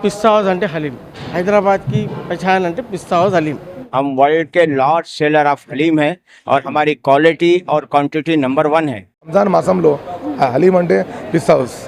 पिस्ता हाउस అంటే हलीम हैदराबाद की पहचान అంటే पिस्ता हाउस हलीम। हम वर्ल्ड के लार्ज सेलर ऑफ हलीम है और हमारी क्वालिटी और क्वांटिटी नंबर 1 है। రంజాన్ మాసంలో హలీం అంటే Pista house.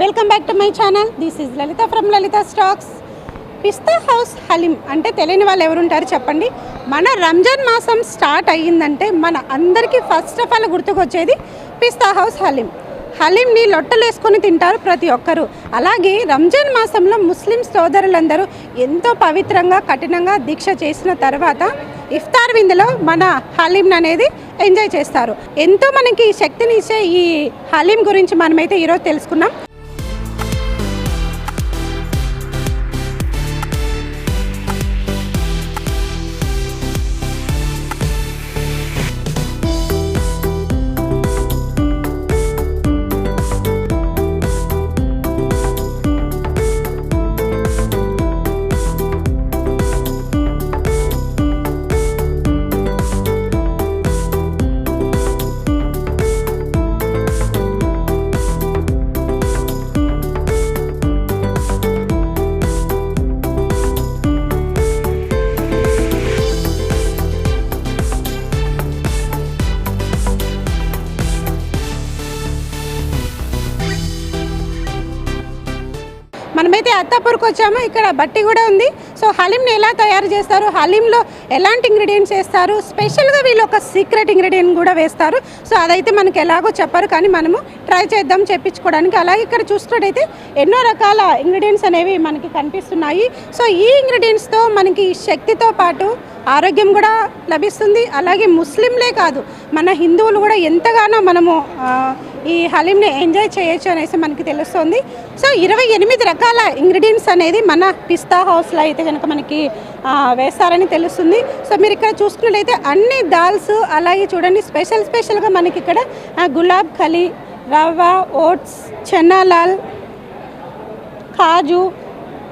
Welcome back to my channel. This is Lalitha from Lalitha stocks. Pista house haleem అంటే తెలియని వాళ్ళు ఎవరుంటారు చెప్పండి. మన రంజాన్ మాసం స్టార్ట్ అయ్యిందంటే మన అందరికీ ఫస్ట్ ఆఫ్ ఆల్ గుర్తుకొచ్చేది పిస్తా హౌస్ హలీం. హలీంని లొట్టలు వేసుకొని తింటారు ప్రతి ఒక్కరు. అలాగే రంజాన్ మాసంలో ముస్లిం సోదరులందరూ ఎంతో పవిత్రంగా కఠినంగా దీక్ష చేసిన తర్వాత ఇఫ్తార్ విందులో మన హలీం అనేది ఎంజాయ్ చేస్తారు. ఎంతో మనకి శక్తినిచ్చే ఈ హలీం గురించి మనమైతే ఈరోజు తెలుసుకున్నాం. మనమైతే అత్తాపూర్కి వచ్చాము. ఇక్కడ బట్టి కూడా ఉంది. సో హలీంని ఎలా తయారు చేస్తారు, హలీంలో ఎలాంటి ఇంగ్రీడియంట్స్ వేస్తారు, స్పెషల్గా వీళ్ళు ఒక సీక్రెట్ ఇంగ్రీడియంట్ కూడా వేస్తారు. సో అదైతే మనకి ఎలాగో చెప్పరు, కానీ మనము ట్రై చేద్దాం చెప్పించుకోవడానికి. అలాగే ఇక్కడ చూసుకున్నట్టయితే ఎన్నో రకాల ఇంగ్రీడియంట్స్ అనేవి మనకి కనిపిస్తున్నాయి. సో ఈ ఇంగ్రీడియంట్స్తో మనకి శక్తితో పాటు ఆరోగ్యం కూడా లభిస్తుంది. అలాగే ముస్లింలే కాదు, మన హిందువులు కూడా ఎంతగానో మనము ఈ హలీంని ఎంజాయ్ చేయొచ్చు అనేసి మనకి తెలుస్తుంది. సో 28 రకాల ఇంగ్రీడియంట్స్ అనేది మన పిస్తా హౌస్లో అయితే కనుక మనకి వేస్తారని తెలుస్తుంది. సో మీరు ఇక్కడ చూసుకున్నట్లయితే అన్ని దాల్స్, అలాగే చూడండి స్పెషల్గా మనకి ఇక్కడ గులాబ్ ఖలీ, రవ్వ, ఓట్స్, చన్నా లాల్, కాజు,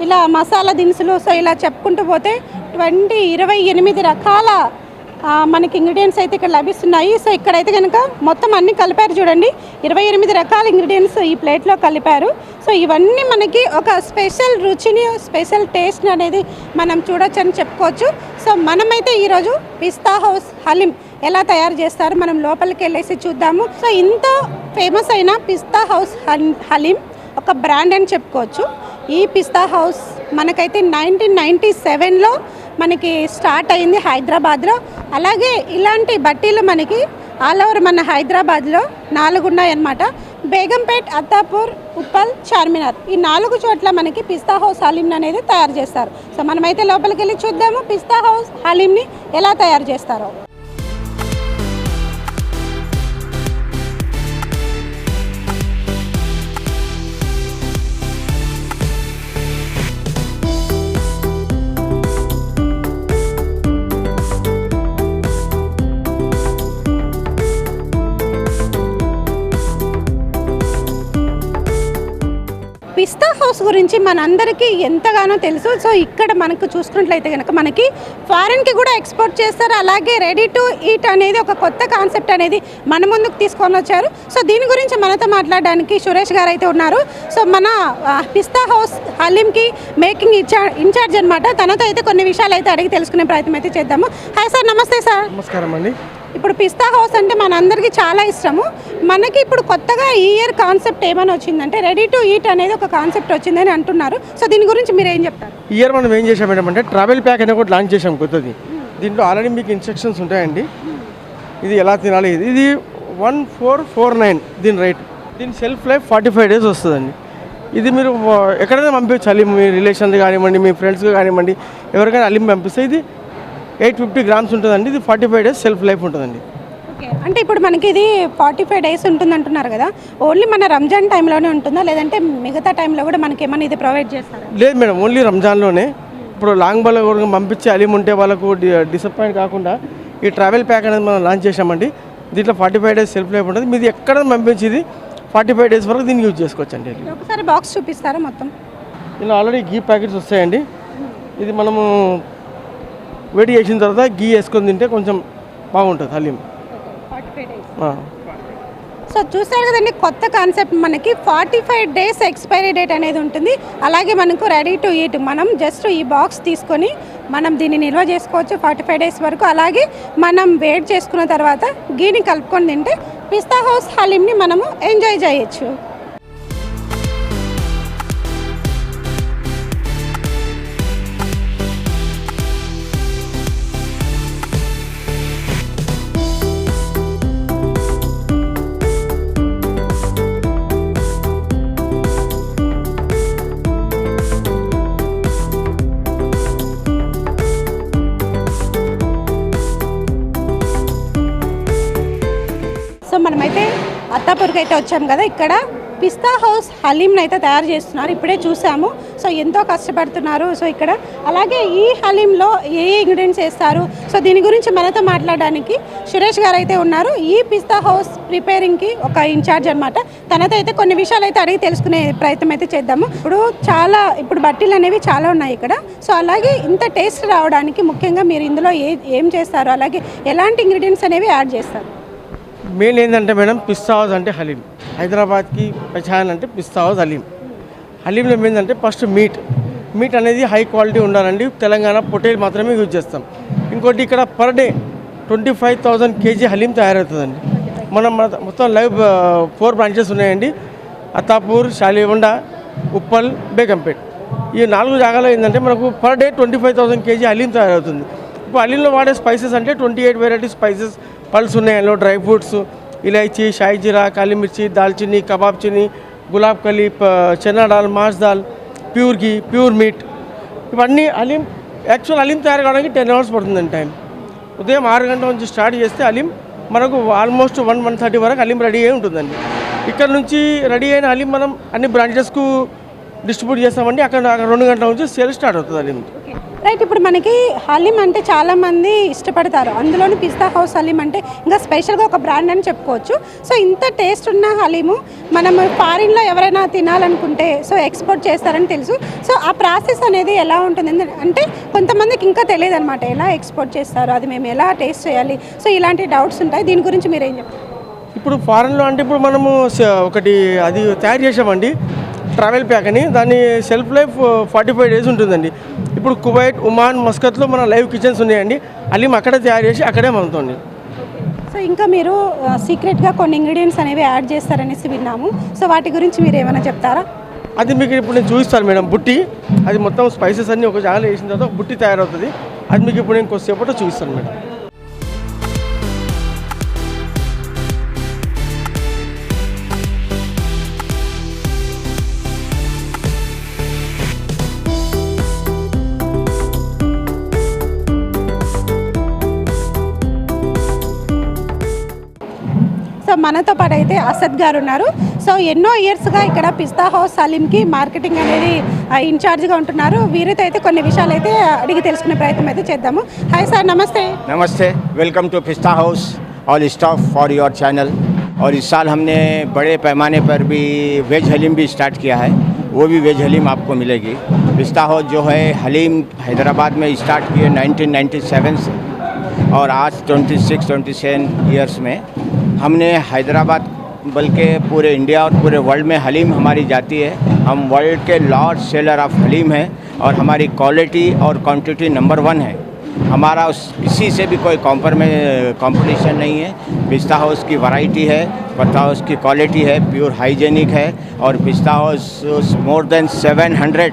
ఇలా మసాలా దినుసులు. సో ఇలా చెప్పుకుంటూ పోతే 28 రకాల మనకి ఇంగ్రీడియంట్స్ అయితే ఇక్కడ లభిస్తున్నాయి. సో ఇక్కడైతే కనుక మొత్తం అన్నీ కలిపారు చూడండి. 28 రకాల ఇంగ్రీడియంట్స్ ఈ ప్లేట్లో కలిపారు. సో ఇవన్నీ మనకి ఒక స్పెషల్ రుచిని, స్పెషల్ టేస్ట్ అనేది మనం చూడొచ్చు అని చెప్పుకోవచ్చు. సో మనమైతే ఈరోజు పిస్తా హౌస్ హలీం ఎలా తయారు చేస్తారు మనం లోపలికి వెళ్ళేసి చూద్దాము. సో ఇంత ఫేమస్ అయిన పిస్తా హౌస్ హలీం ఒక బ్రాండ్ అని చెప్పుకోవచ్చు. ఈ పిస్తా హౌస్ మనకైతే 1997లో మనకి స్టార్ట్ అయింది హైదరాబాద్లో. అలాగే ఇలాంటి బట్టీలు మనకి ఆల్ ఓవర్ మన హైదరాబాద్లో 4 ఉన్నాయన్నమాట. బేగంపేట్, అత్తాపూర్, ఉప్పల్, చార్మినార్, ఈ 4 చోట్ల మనకి పిస్తా హౌస్ హలీం అనేది తయారు చేస్తారు. సో మనమైతే లోపలికి వెళ్ళి చూద్దాము పిస్తా హౌస్ హలీంని ఎలా తయారు చేస్తారో. పిస్తా హౌస్ గురించి మనందరికీ ఎంతగానో తెలుసు. సో ఇక్కడ మనకు చూసుకున్నట్లయితే కనుక మనకి ఫారెన్కి కూడా ఎక్స్పోర్ట్ చేస్తారు. అలాగే రెడీ టు ఈట్ అనేది ఒక కొత్త కాన్సెప్ట్ అనేది మన ముందుకు తీసుకొని వచ్చారు. సో దీని గురించి మనతో మాట్లాడడానికి సురేష్ గారు అయితే ఉన్నారు. సో మన పిస్తా హౌస్ హలీంకి మేకింగ్ ఇన్ఛార్జ్ అనమాట. తనతో అయితే కొన్ని విషయాలు అయితే అడిగి తెలుసుకునే ప్రయత్నం అయితే చేద్దాము. హాయ్ సార్, నమస్తే సార్. నమస్కారం అండి. ఇప్పుడు పిస్తా హౌస్ అంటే మనందరికీ చాలా ఇష్టము. మనకి ఇప్పుడు కొత్తగా ఈ ఇయర్ కాన్సెప్ట్ ఏమైనా వచ్చిందంటే రెడీ టు ఈట్ అనేది ఒక కాన్సెప్ట్ వచ్చిందని అంటున్నారు. సో దీని గురించి మీరు ఏం చెప్తారు? ఈ ఇయర్ మనం ఏం చేసాం మేడం అంటే ట్రావెల్ ప్యాక్ అనేది ఒకటి లాంచ్ చేసాం కొత్తది. దీంట్లో ఆల్రెడీ మీకు ఇన్స్ట్రక్షన్స్ ఉంటాయండి. ఇది ఎలా తినాలి, ఇది 1449 దీని రేట్. దీని సెల్ఫ్ లైఫ్ 45 days వస్తుందండి. ఇది మీరు ఎక్కడైనా పంపించచ్చు. అలీం మీ రిలేషన్స్ కానివ్వండి, మీ ఫ్రెండ్స్ కానివ్వండి, ఎవరికైనా అలీం పంపిస్తే ఇది 850 grams ఉంటుందండి. ఇది 45 days సెల్ఫ్ లైఫ్ ఉంటుందండి. ఓకే, అంటే ఇప్పుడు మనకి ఇది 45 days ఉంటుంది అంటున్నారు కదా, ఓన్లీ మన రంజాన్ టైంలోనే ఉంటుందా లేదంటే మిగతా టైంలో కూడా మనకి ఏమైనా ఇది ప్రొవైడ్ చేస్తారా? లేదు మేడం, ఓన్లీ రంజాన్లోనే. ఇప్పుడు లాంగ్ బాల్ కూడా పంపించి అలీం ఉంటే వాళ్ళకు డిసప్పాయింట్ కాకుండా ఈ ట్రావెల్ ప్యాక్ అనేది మనం లాంచ్ చేసామండి. దీంట్లో 45 days సెల్ఫ్ లైఫ్ ఉంటుంది. మీది ఎక్కడ పంపించేది 45 days వరకు దీన్ని యూజ్ చేసుకోవచ్చండి. ఒకసారి బాక్స్ చూపిస్తారా మొత్తం? ఇలా ఆల్రెడీ గీ ప్యాకెట్స్ వస్తాయండి. ఇది మనము వేడి చేసిన తర్వాత గీ వేసుకొని తింటే కొంచెం బాగుంటుంది హలీం. సో చూసారు కదండి, కొత్త కాన్సెప్ట్. మనకి 45 days ఎక్స్పైరీ డేట్ అనేది ఉంటుంది. అలాగే మనకు రెడీ టు ఈట్, మనం జస్ట్ ఈ బాక్స్ తీసుకొని మనం దీన్ని నిల్వ చేసుకోవచ్చు 45 days వరకు. అలాగే మనం వేడి చేసుకున్న తర్వాత గీని కలుపుకొని తింటే పిస్తా హౌస్ హలీంని మనము ఎంజాయ్ చేయొచ్చు. సో మనమైతే అత్తాపూర్కి అయితే వచ్చాం కదా, ఇక్కడ పిస్తా హౌస్ హలీంని అయితే తయారు చేస్తున్నారు. ఇప్పుడే చూసాము. సో ఎంతో కష్టపడుతున్నారు. సో ఇక్కడ అలాగే ఈ హలీంలో ఏ ఇంగ్రీడియంట్స్ వేస్తారు, సో దీని గురించి మనతో మాట్లాడడానికి సురేష్ గారు అయితే ఉన్నారు. ఈ పిస్తా హౌస్ ప్రిపేరింగ్కి ఒక ఇన్ఛార్జ్ అనమాట. తనతో అయితే కొన్ని విషయాలు అయితే అడిగి తెలుసుకునే ప్రయత్నం అయితే చేద్దాము. ఇప్పుడు బట్టీలు అనేవి చాలా ఉన్నాయి ఇక్కడ. సో అలాగే ఇంత టేస్ట్ రావడానికి ముఖ్యంగా మీరు ఇందులో ఏం చేస్తారు, అలాగే ఎలాంటి ఇంగ్రీడియంట్స్ అనేవి యాడ్ చేస్తారు? మెయిన్ ఏంటంటే మేడం, పిస్తా హౌస్ అంటే హలీం. హైదరాబాద్కి పచాన్ అంటే పిస్తా హౌస్ హలీం. హలీంలో ఏంటంటే ఫస్ట్ మీట్ అనేది హై క్వాలిటీ ఉండాలండి. తెలంగాణ పొటేల్ మాత్రమే యూజ్ చేస్తాం. ఇంకోటి ఇక్కడ పర్ డే 25,000 kg హలీం తయారవుతుందండి. మనం మొత్తం లైవ్ 4 branches ఉన్నాయండి. అత్తాపూర్, షాలివండ, ఉప్పల్, బేగంపేట్. ఈ 4 జాగాలో ఏంటంటే మనకు పర్ డే 25,000 kg హలీం తయారవుతుంది. ఇప్పుడు హలీంలో వాడే స్పైసెస్ అంటే 28 వెరైటీ స్పైసెస్ పల్స్ ఉన్నాయి. అందులో డ్రై ఫ్రూట్స్, ఇలాచీ, షాయి జీరా, కాలి మిర్చి, దాల్చిని, కబాబ్ చిని, గులాబ్ కలీ, చనా దాల్, మాస్ దాల్, ప్యూర్ ఘీ, ప్యూర్ మీట్, ఇవన్నీ హలీం. యాక్చువల్ హలీం తయారు కావడానికి 10 hours పడుతుందండి టైం. ఉదయం 6 గంటల నుంచి స్టార్ట్ చేస్తే హలీం మనకు ఆల్మోస్ట్ 1-1:30 వరకు హలీం రెడీ అయి ఉంటుందండి. ఇక్కడ నుంచి రెడీ అయిన హలీం మనం అన్ని బ్రాంచెస్కు డిస్ట్రిబ్యూట్ చేస్తామండి. అక్కడ 2 గంటల నుంచి సేల్ స్టార్ట్ అవుతుంది హలీం. రైట్, ఇప్పుడు మనకి హలీం అంటే చాలామంది ఇష్టపడతారు. అందులోని పిస్తా హౌస్ హలీం అంటే ఇంకా స్పెషల్గా ఒక బ్రాండ్ అని చెప్పుకోవచ్చు. సో ఇంత టేస్ట్ ఉన్న హలీము మనం ఫారిన్లో ఎవరైనా తినాలనుకుంటే సో ఎక్స్పోర్ట్ చేస్తారని తెలుసు. సో ఆ ప్రాసెస్ అనేది ఎలా ఉంటుంది అంటే కొంతమందికి ఇంకా తెలియదు అనమాట, ఎలా ఎక్స్పోర్ట్ చేస్తారు, అది మేము ఎలా టేస్ట్ చేయాలి. సో ఇలాంటి డౌట్స్ ఉంటాయి. దీని గురించి మీరు ఏం చెప్తారు? ఇప్పుడు ఫారెన్లో అంటే ఇప్పుడు మనము ఒకటి అది తయారు చేసామండి, ట్రావెల్ ప్యాక్ అని. దాని సెల్ఫ్ లైఫ్ 45 days ఉంటుందండి. ఇప్పుడు కువైట్, ఒమాన్, మస్కత్లో మన లైవ్ కిచెన్స్ ఉన్నాయండి. హలీం అక్కడే తయారు చేసి అక్కడే మనతోండి. సో ఇంకా మీరు సీక్రెట్గా కొన్ని ఇంగ్రీడియంట్స్ అనేవి యాడ్ చేస్తారనేసి విన్నాము. సో వాటి గురించి మీరు ఏమైనా చెప్తారా? అది మీకు ఇప్పుడు నేను చూపిస్తాను మేడం. బుట్టి, అది మొత్తం స్పైసెస్ అన్నీ ఒక జాగాలో వేసిన తర్వాత బుట్టి తయారవుతుంది. అది మీకు ఇప్పుడు నేను కొద్దిసేపట్లో చూపిస్తాను మేడం. సో మనతో పాటు అయితే అసద్ గారు ఉన్నారు. సో ఎన్నో ఇయర్స్గా ఇక్కడ పిస్తా హౌస్ హలీంకి మార్కెటింగ్ అనేది ఇన్ఛార్జ్గా ఉంటున్నారు. వీరితో అయితే కొన్ని విషయాలు అయితే అడిగి తెలుసుకునే ప్రయత్నం అయితే చేద్దాము. హాయ్ సార్, నమస్తే. नमस्ते, वेलकम टू पिस्ता house all staff for your channel. और इस साल हमने बड़े पैमाने पर भी वेज हलीम भी स्टार्ट किया है, वो भी वेज हलीम आपको मिलेगी। पिस्ता हाउस जो है हलीम हैदराबाद में स्टार्ट किए 1997 से, और आज 26-27 ईयर्स में हमने हैदराबाद बल्कि पूरे इंडिया और पूरे वर्ल्ड में हलीम हमारी जाती है। हम वर्ल्ड के लार्ज सेलर ऑफ हलीम हैं और हमारी क्वालिटी और क्वांटिटी नंबर 1 है। हमारा किसी से भी कोई कंपटीशन नहीं है। पिस्ता हाउस की वैरायटी है, पिस्ता हाउस की क्वालिटी है, प्योर हाइजेनिक है और पिस्ता हाउस मोर देन 700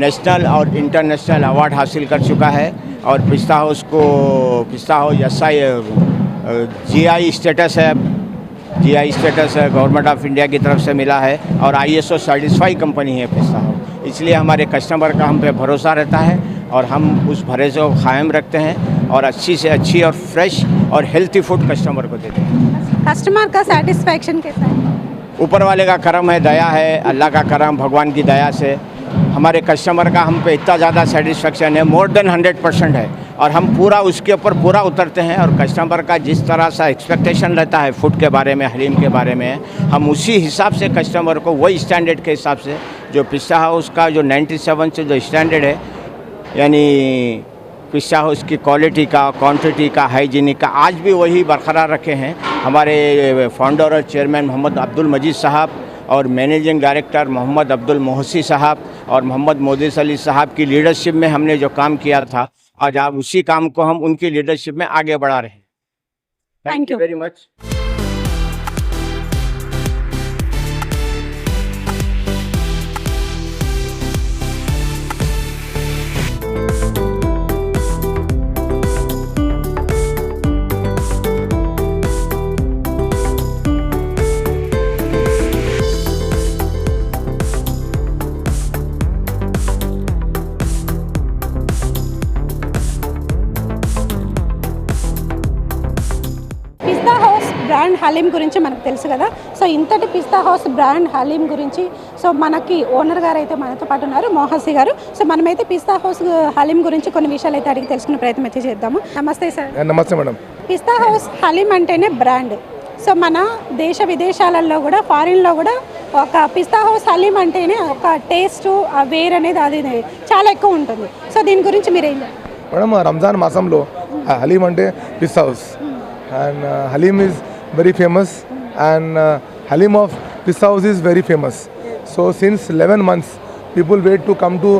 नेशनल और इंटरनेशनल अवार्ड हासिल कर चुका है। और पिस्ता हाउस SI GI स्टेटस है, GI स्टेटस है गवर्नमेंट ऑफ इंडिया की तरफ से मिला है और ISO सर्टिफाइड कंपनी है पिस्ता हाउस। इसलिए हमारे कस्टमर का हम पे भरोसा रहता है और हम उस भरोसे को कायम रखते हैं और अच्छी से अच्छी और फ्रेश और हेल्थी फूड कस्टमर को देते हैं। कस्टमर का सेटिस्फैक्शन कैसा है? ऊपर वाले का करम है, दया है, अल्लाह का करम, भगवान की दया से हमारे कस्टमर का हम पे इतना ज़्यादा सेटिस्फेक्शन है, मोर देन 100% है। और हम पूरा उसके ऊपर पूरा उतरते हैं और कस्टमर का जिस तरह से एक्सपेक्टेशन रहता है फूड के बारे में, हलीम के बारे में, हम उसी हिसाब से कस्टमर को वही स्टैंडर्ड के हिसाब से जो पिस्ता हाउस का जो 97 से जो स्टैंडर्ड है, यानी पिस्ता हाउस की क्वालिटी का, क्वांटिटी का, हाइजीनिक का, आज भी वही बरकरार रखे हैं। हमारे फाउंडर और चेयरमैन मोहम्मद अब्दुल मजीद साहब और मैनेजिंग डायरेक्टर मोहम्मद अब्दुल मोहसी साहब और मोहम्मद मोदिस अली साहब की लीडरशिप में हमने जो काम किया था, आज आप उसी काम को हम उनकी लीडरशिप में आगे बढ़ा रहे हैं। Thank you. Very much. Pista house brand haleem గురించి మనకు తెలుసు కదా. సో ఇంతటి పిస్తా హౌస్ బ్రాండ్ హలీం గురించి సో మనకి ఓనర్ గారు అయితే మనతో పాటు ఉన్నారు, మోహసి గారు. సో మనమైతే పిస్తా హౌస్ హలీం గురించి కొన్ని విషయాలు అయితే అడిగి తెలుసుకునే ప్రయత్నం అయితే చేద్దాము. నమస్తే సార్. నమస్తే మేడం. పిస్తా హౌస్ హలీం అంటేనే బ్రాండ్. సో మన దేశ విదేశాలలో కూడా, ఫారిన్లో కూడా ఒక పిస్తా హౌస్ హలీం అంటేనే ఒక టేస్ట్ వేర్ అనేది అది చాలా ఎక్కువ ఉంటుంది. సో దీని గురించి మీరేం మేడం, రంజాన్ మాసంలో హలీం అంటే Pista house and Halim is very famous and Halim of Pista House is very famous. So since 11 months people wait to come to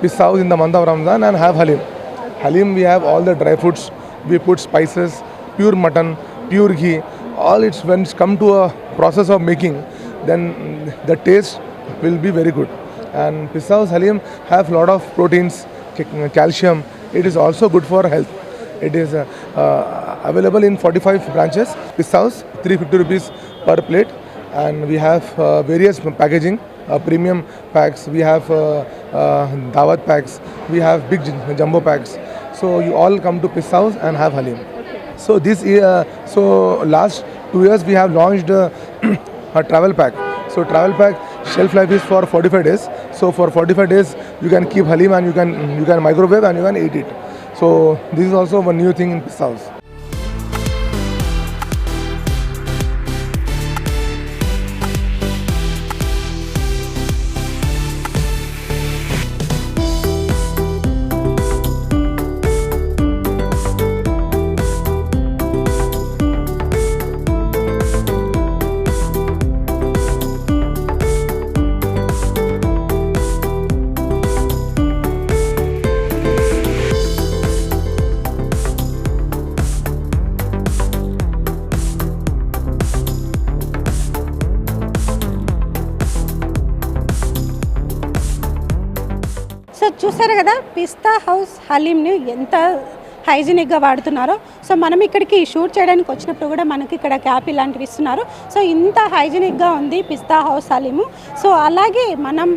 Pista House in the month of Ramadan and have Halim. Halim we have all the dry fruits, we put spices, pure mutton, pure ghee, all it's when it's come to a process of making, then the taste will be very good. And Pista House Halim have lot of proteins, calcium. It is also good for health. It is available in 45 branches. Pista House 350 rupees per plate, and we have various packaging, premium packs. We have dawat packs. We have big jumbo packs. So you all come to Pista House and have Halim. So this so last 2 years we have launched a travel pack. So travel pack shelf life is for 45 days. So for 45 days you can keep Halim and you can microwave and you can eat it. So this is also one new thing in Pista House. So చూసారు కదా పిస్తా house హలీంని ఎంత హైజీనిక్గా వాడుతున్నారో. So మనం ఇక్కడికి shoot చేయడానికి వచ్చినప్పుడు కూడా మనకి ఇక్కడ క్యాప్ ఇలాంటివి ఇస్తున్నారు. సో ఇంత హైజీనిక్గా ఉంది పిస్తా హౌస్ హలీము. సో అలాగే మనం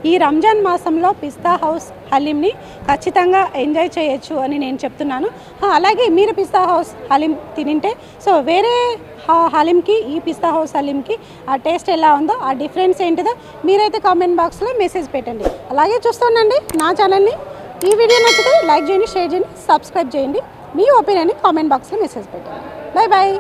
ఈ రంజాన్ మాసంలో పిస్తా హౌస్ హలీంని ఖచ్చితంగా ఎంజాయ్ చేయొచ్చు అని నేను చెప్తున్నాను. అలాగే మీరు పిస్తా హౌస్ హలీం తినింటే సో వేరే హలీంకి ఈ పిస్తా హౌస్ హలీంకి ఆ టేస్ట్ ఎలా ఉందో, ఆ డిఫరెన్స్ ఏంటిదో మీరైతే కామెంట్ బాక్స్లో మెసేజ్ పెట్టండి. అలాగే చూస్తుండండి నా ఛానల్ని. ఈ వీడియో నచ్చితే లైక్ చేయండి, షేర్ చేయండి, సబ్స్క్రైబ్ చేయండి. మీ ఒపీనియన్ని కామెంట్ బాక్స్లో మెసేజ్ పెట్టండి. Bye bye.